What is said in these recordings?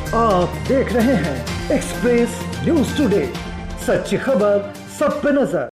आप देख रहे हैं एक्सप्रेस न्यूज टुडे, सच्ची खबर सब पे नजर।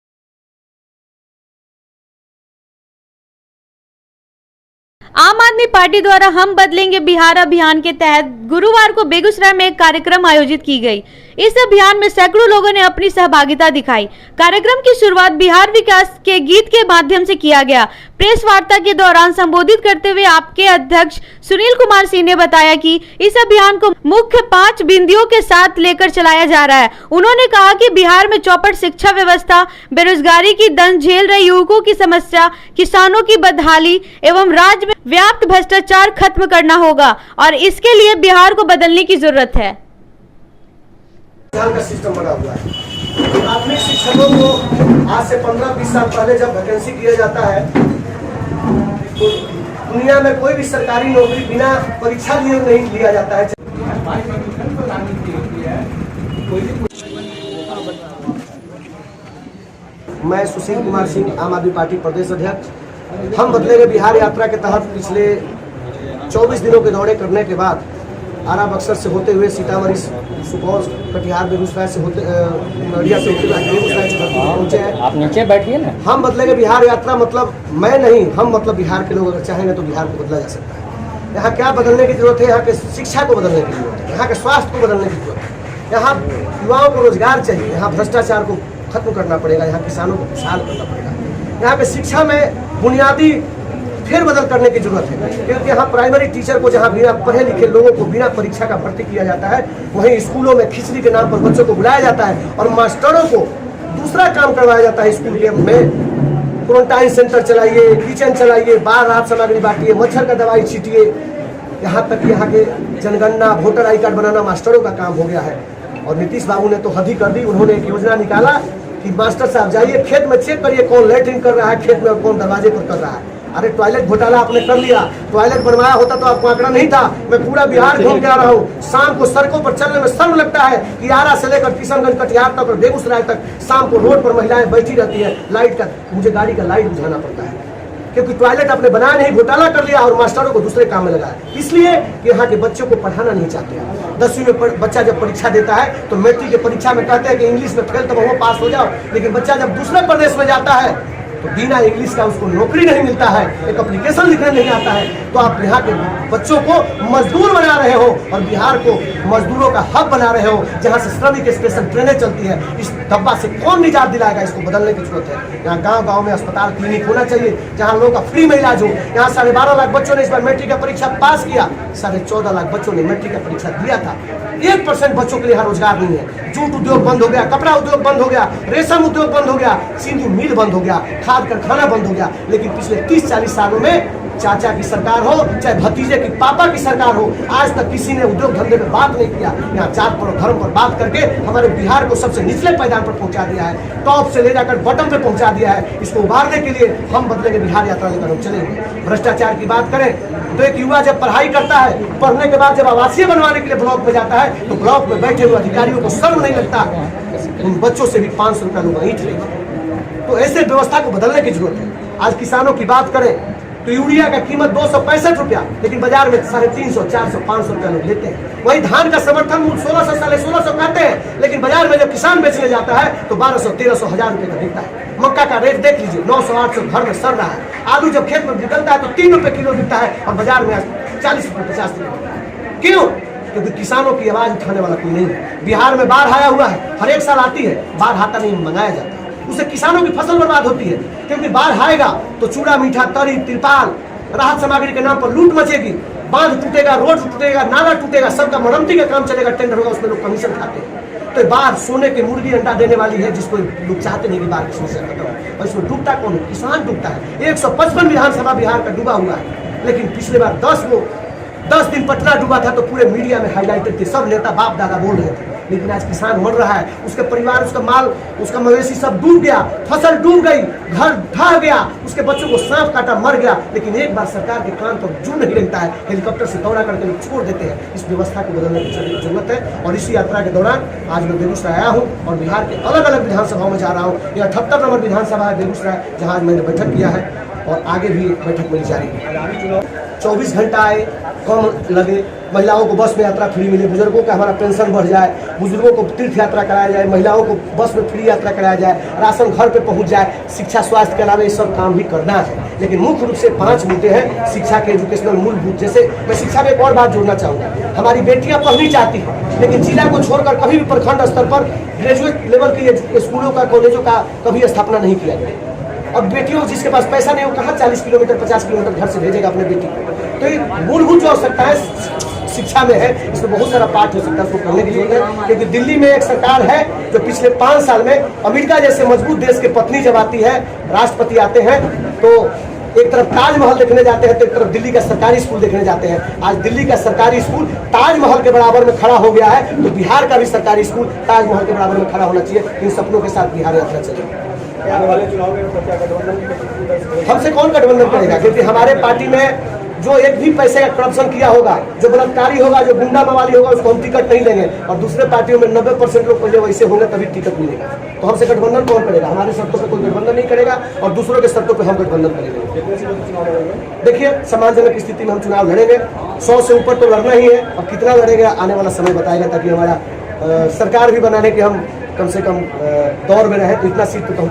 आम आदमी पार्टी द्वारा हम बदलेंगे बिहार अभियान के तहत गुरुवार को बेगूसराय में एक कार्यक्रम आयोजित की गई। इस अभियान में सैकड़ों लोगों ने अपनी सहभागिता दिखाई। कार्यक्रम की शुरुआत बिहार विकास के गीत के माध्यम से किया गया। प्रेस वार्ता के दौरान संबोधित करते हुए आपके अध्यक्ष सुनील कुमार सिंह ने बताया कि इस अभियान को मुख्य 5 बिंदुओं के साथ लेकर चलाया जा रहा है। उन्होंने कहा कि बिहार में चौपट शिक्षा व्यवस्था, बेरोजगारी की दंश झेल रहे युवकों की समस्या, किसानों की बदहाली एवं राज्य में व्याप्त भ्रष्टाचार खत्म करना होगा और इसके लिए बिहार को बदलने की जरूरत है। का सिस्टम बना हुआ है। प्राथमिक शिक्षकों को आज से 15-20 साल पहले जब वैकेंसी किया जाता है तो दुनिया में कोई भी सरकारी नौकरी बिना परीक्षा लिए नहीं लिया जाता है। मैं सुशील कुमार सिंह, आम आदमी पार्टी प्रदेश अध्यक्ष। हम बदलेंगे बिहार यात्रा के तहत पिछले 24 दिनों के दौरे करने के बाद आरा बक्सर से होते हुए सीतामढ़ी, सुपौल, कटिहार, बेगूसराय से होते नडिया से होते बेगूसराय से पहुंचे हैं। आप नीचे बैठिए ना। हम बदलेंगे बिहार यात्रा मतलब मैं नहीं, हम मतलब बिहार के लोग अगर चाहेंगे तो बिहार को बदला जा सकता है। यहाँ क्या बदलने की जरूरत है? यहाँ के शिक्षा को बदलने की जरूरत है, यहाँ के स्वास्थ्य को बदलने की जरूरत है, यहाँ युवाओं को रोजगार चाहिए, यहाँ भ्रष्टाचार को खत्म करना पड़ेगा, यहाँ किसानों को खुशहाल करना पड़ेगा, यहाँ पे शिक्षा में बुनियादी फेरबदल करने की जरूरत है। क्योंकि यहाँ प्राइमरी टीचर को जहाँ बिना पढ़े लिखे लोगों को बिना परीक्षा का भर्ती किया जाता है, वहीं स्कूलों में खिचड़ी के नाम पर बच्चों को बुलाया जाता है और मास्टरों को दूसरा काम करवाया जाता है। स्कूल के में क्वारंटाइन सेंटर चलाइए, किचन चलाइए, बाहर राहत सामग्री बांटिए, मच्छर का दवाई छीटिए। यहाँ तक यहाँ के जनगणना, वोटर आई कार्ड बनाना मास्टरों का काम हो गया है। और नीतीश बाबू ने तो हद ही कर दी। उन्होंने एक योजना निकाला कि मास्टर साहब जाइए खेत में चेक करिए कौन लैट्रिन कर रहा है खेत में और कौन दरवाजे पर कर रहा है। अरे टॉयलेट घोटाला आपने कर लिया, टॉयलेट बनवाया होता तो आपको आंकड़ा नहीं था। मैं पूरा बिहार घूम के आ रहा हूँ, शाम को सड़कों पर चलने में शर्म लगता है कि आरा से लेकर किशनगंज, कटिहार तक और बेगूसराय तक शाम को रोड पर महिलाएं बैठी रहती है। लाइट का मुझे गाड़ी का लाइट बुझाना पड़ता है क्योंकि टॉयलेट आपने बनाया नहीं, घोटाला कर लिया और मास्टरों को दूसरे काम में लगाया। इसलिए कि यहाँ के बच्चों को पढ़ाना नहीं चाहते। 10वीं में बच्चा जब परीक्षा देता है तो मैट्रिक की परीक्षा में कहते हैं कि इंग्लिश में फेल तो वो पास हो जाओ, लेकिन बच्चा जब दूसरे प्रदेश में जाता है तो बिना इंग्लिश का उसको नौकरी नहीं मिलता है, एक एप्लीकेशन लिखने नहीं आता है। तो आप यहाँ के बच्चों को मजदूर बना रहे हो और बिहार को मजदूरों का हब बना रहे हो, जहाँ से श्रमिक स्पेशल ट्रेनें चलती है। इस धब्बा से कौन निजात दिलाएगा? इसको बदलने की जरूरत है। यहाँ गांव-गांव में अस्पताल, क्लिनिक होना चाहिए जहाँ लोगों का फ्री में इलाज हो। यहाँ 12.5 लाख बच्चों ने इस बार मैट्रिक का परीक्षा पास किया, 14.5 लाख बच्चों ने मैट्रिक का परीक्षा दिया था। 1% बच्चों के लिए यहाँ रोजगार नहीं है। जूट उद्योग बंद हो गया, कपड़ा उद्योग बंद हो गया, रेशम उद्योग बंद हो गया, चीनी मिल बंद हो गया, खाद कारखाना बंद हो गया। लेकिन पिछले 30-40 सालों में चाचा की सरकार हो चाहे भतीजे की पापा की सरकार हो, आज तक किसी ने उद्योग धंधे में बात नहीं किया। यहाँ जात पर और धर्म पर बात करके हमारे बिहार को सबसे निचले पैदान पर पहुंचा दिया है, टॉप से ले जाकर बॉटम पे पहुंचा दिया है। इसको उभारने के लिए हम बदलेंगे बिहार यात्रा लेकर हम चलेंगे। भ्रष्टाचार की बात करें तो एक युवा जब पढ़ाई करता है, पढ़ने के बाद जब आवासीय बनवाने के लिए ब्लॉक में जाता है तो ब्लॉक में बैठे हुए अधिकारियों को शर्म नहीं लगता, उन बच्चों से भी 500 रुपया लोग ईंट लेंगे। तो ऐसे व्यवस्था को बदलने की जरूरत है। आज किसानों की बात करें तो यूरिया का कीमत 265 रुपया, लेकिन बाजार में 350, 400, 500 रुपया लोग लेते हैं। वही धान का समर्थन मूल्य 1600, 1650 कहते हैं, लेकिन बाजार में जब किसान बेचने जाता है तो 1200, 1300, 1000 रुपये का बिकता है। मक्का का रेट देख लीजिए, 900, 800 घर में सड़ रहा है। आलू जब खेत में निकलता है तो 3 रुपये किलो बिकता है और बाजार में 40 रुपये, 50 रुपये। क्यों? क्योंकि किसानों की आवाज उठाने वाला कोई नहीं है। बिहार में बाढ़ आया हुआ है, हर एक साल आती है, बाढ़ आता नहीं, मंगाया जाता है, उससे किसानों की फसल बर्बाद होती है। क्योंकि बाढ़ आएगा तो चूड़ा, मीठा, तरी, तिरपाल, राहत सामग्री के नाम पर लूट मचेगी, बांध टूटेगा, रोड टूटेगा, नाला टूटेगा, सबका मरम्मती का काम चलेगा, टेंडर होगा, उसमें लोग कमीशन खाते हैं। तो बाढ़ सोने की मुर्गी अंडा देने वाली है, जिसको लोग चाहते नहीं कि बाढ़ की समस्या खत्म हो। और इसमें डूबता कौन है? किसान डूबता है। 155 विधानसभा बिहार का डूबा हुआ है, लेकिन पिछले बार 10 दिन पटना डूबा था तो पूरे मीडिया में हाईलाइटेड थे, सब नेता बाप दादा बोल रहे थे। लेकिन आज किसान मर रहा है, उसके परिवार, उसका माल, उसका मवेशी सब डूब गया, फसल डूब गई, घर ढह गया, उसके बच्चों को सांप काटा मर गया। लेकिन एक बार सरकार के कान पर जू नहीं लगता है, हेलीकॉप्टर से दौड़ा करके लोग छोड़ देते हैं। इस व्यवस्था को बदलने की जरूरत है। और इसी यात्रा के दौरान आज मैं बेगूसराय आया हूँ और बिहार के अलग अलग विधानसभाओं में जा रहा हूँ। यह 78 नंबर विधानसभा है बेगूसराय, जहाँ मैंने बैठक किया है। और आगे भी बैठक मेरी जारी है। 24 घंटा आए, कम लगे, महिलाओं को बस में यात्रा फ्री मिले, बुजुर्गों का हमारा पेंशन बढ़ जाए, बुजुर्गों को तीर्थ यात्रा कराया जाए, महिलाओं को बस में फ्री यात्रा कराया जाए, राशन घर पे पहुंच जाए, शिक्षा स्वास्थ्य के अलावा ये सब काम भी करना है। लेकिन मुख्य रूप से 5 मुद्दे हैं शिक्षा के, एजुकेशनल मूलभूत। जैसे मैं शिक्षा में एक और बात जोड़ना चाहूँगा, हमारी बेटियाँ पढ़नी चाहती हैं लेकिन जिला को छोड़कर कभी भी प्रखंड स्तर पर ग्रेजुएट लेवल के स्कूलों का, कॉलेजों का कभी स्थापना नहीं किया गया। अब बेटियों जिसके पास पैसा नहीं, वो कहाँ 40 किलोमीटर 50 किलोमीटर घर से भेजेगा अपने बेटी को? तो ये मूलभूत जो आवश्यकताएं शिक्षा में है, इसमें बहुत सारा पाठ हो सकता है, उसको करने की जरूरत है। क्योंकि दिल्ली में एक सरकार है जो पिछले 5 साल में अमेरिका जैसे मजबूत देश के पत्नी जब आती है, राष्ट्रपति आते हैं, तो एक तरफ ताजमहल देखने जाते हैं तो एक तरफ दिल्ली का सरकारी स्कूल देखने जाते हैं। आज दिल्ली का सरकारी स्कूल ताजमहल के बराबर में खड़ा हो गया है, तो बिहार का भी सरकारी स्कूल ताजमहल के बराबर में खड़ा होना चाहिए। इन सपनों के साथ बिहार यात्रा चलेगी। आने वाले चुनाव में क्या गठबंधन हमसे कौन गठबंधन करेगा? क्योंकि हमारे पार्टी में जो एक भी पैसे का करप्शन किया होगा, जो बलात्कारी होगा, जो गुंडा मवाली होगा, उसको हम टिकट नहीं देंगे। और दूसरे पार्टियों में 90% लोग पहले वैसे होंगे तभी टिकट मिलेगा। तो हमसे गठबंधन कौन करेगा? हमारे शर्तों पे कोई गठबंधन नहीं करेगा और दूसरों के शर्तों पे हम गठबंधन करेंगे। कितने सीटों से चुनाव लड़ेंगे? देखिए, सम्मानजनक स्थिति में हम चुनाव लड़ेंगे। 100 से ऊपर तो लड़ना ही है, और कितना लड़ेंगे आने वाला समय बताएगा, ताकि हमारा सरकार भी बनाने के हम कम से कम दौर में रहे। तो इतना सीट तो हम